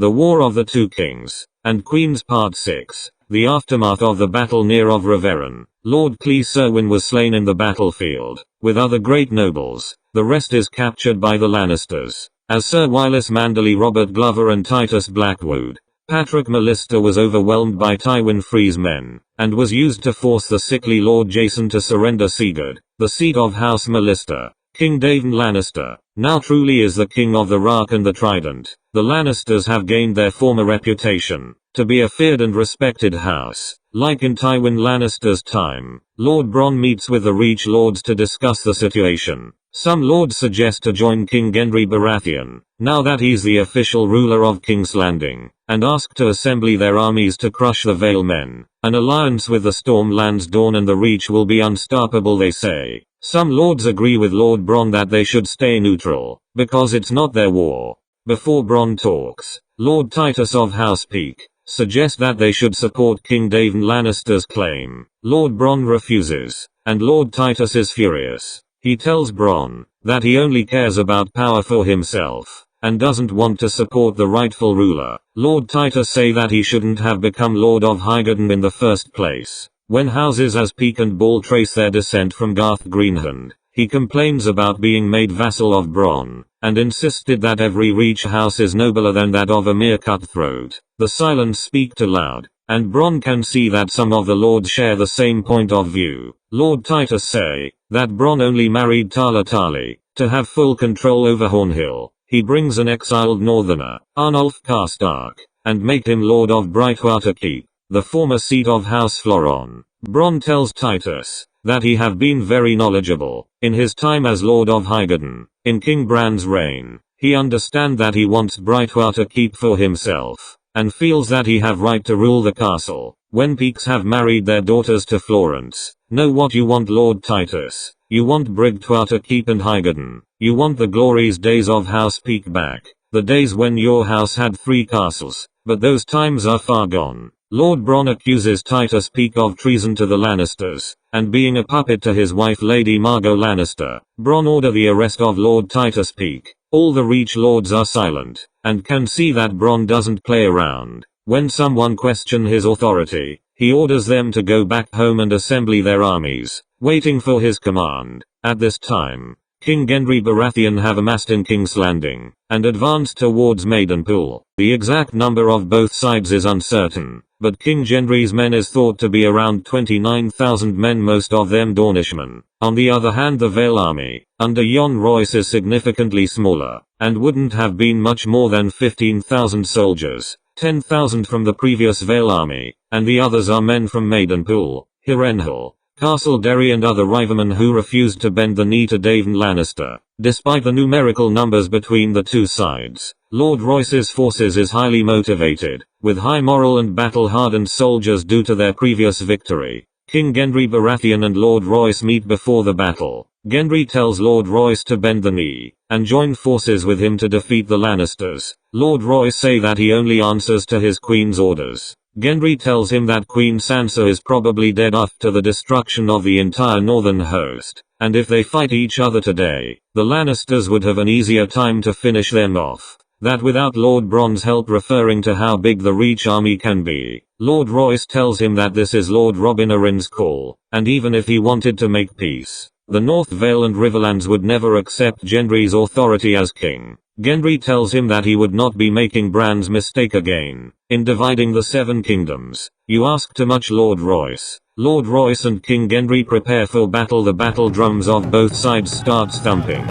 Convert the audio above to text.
The War of the Two Kings, and Queens Part 6, the aftermath of the battle near of Reveron. Lord Clee Serwyn was slain in the battlefield, with other great nobles. The rest is captured by the Lannisters, as Sir Wylis Manderly, Robert Glover and Titus Blackwood. Patrick Mallister was overwhelmed by Tywin Free's men, and was used to force the sickly Lord Jason to surrender Sigurd, the seat of House Mallister. King Daemon Lannister, now truly is the king of the Rock and the Trident. The Lannisters have gained their former reputation, to be a feared and respected house. Like in Tywin Lannister's time, Lord Bronn meets with the Reach Lords to discuss the situation. Some lords suggest to join King Gendry Baratheon, now that he's the official ruler of King's Landing, and ask to assemble their armies to crush the Vale men. An alliance with the Stormlands Dawn and the Reach will be unstoppable, they say. Some lords agree with Lord Bronn that they should stay neutral, because it's not their war. Before Bronn talks, Lord Titus of House Peake suggests that they should support King Daemon Lannister's claim. Lord Bronn refuses, and Lord Titus is furious. He tells Bronn that he only cares about power for himself, and doesn't want to support the rightful ruler. Lord Titus say that he shouldn't have become Lord of Highgarden in the first place. When houses as Peake and Ball trace their descent from Garth Greenhand, he complains about being made vassal of Bronn, and insisted that every Reach house is nobler than that of a mere cutthroat. The silence speak too loud, and Bronn can see that some of the lords share the same point of view. Lord Titus say that Bronn only married Tala Tali to have full control over Hornhill. He brings an exiled northerner, Arnulf Karstark, and make him Lord of Brightwater Keep, the former seat of House Floron. Bronn tells Titus that he have been very knowledgeable in his time as Lord of Highgarden. In King Bran's reign, he understand that he wants Brightwater Keep for himself, and feels that he have right to rule the castle. When Peakes have married their daughters to Florence, know what you want, Lord Titus. You want Brightwater Keep and Highgarden. You want the glorious days of House Peake back, the days when your house had 3 castles, but those times are far gone. Lord Bronn accuses Titus Peake of treason to the Lannisters, and being a puppet to his wife Lady Margot Lannister. Bronn order the arrest of Lord Titus Peake. All the Reach Lords are silent, and can see that Bronn doesn't play around. When someone question his authority, he orders them to go back home and assemble their armies, waiting for his command. At this time, King Gendry Baratheon have amassed in King's Landing, and advanced towards Maidenpool. The exact number of both sides is uncertain, but King Gendry's men is thought to be around 29,000 men, most of them Dornishmen. On the other hand, the Vale army, under Jon Royce, is significantly smaller, and wouldn't have been much more than 15,000 soldiers, 10,000 from the previous Vale army, and the others are men from Maidenpool, Harrenhal, Castle Derry and other rivermen who refused to bend the knee to Daemon Lannister. Despite the numerical numbers between the two sides, Lord Royce's forces is highly motivated, with high moral and battle-hardened soldiers due to their previous victory. King Gendry Baratheon and Lord Royce meet before the battle. Gendry tells Lord Royce to bend the knee, and join forces with him to defeat the Lannisters. Lord Royce say that he only answers to his queen's orders. Gendry tells him that Queen Sansa is probably dead after the destruction of the entire northern host, and if they fight each other today, the Lannisters would have an easier time to finish them off. That without Lord Bronn's help, referring to how big the Reach army can be. Lord Royce tells him that this is Lord Robin Arryn's call, and even if he wanted to make peace, the North Vale and Riverlands would never accept Gendry's authority as king. Gendry tells him that he would not be making Bran's mistake again, in dividing the 7 kingdoms. You ask too much, Lord Royce. Lord Royce and King Gendry prepare for battle. The battle drums of both sides start thumping.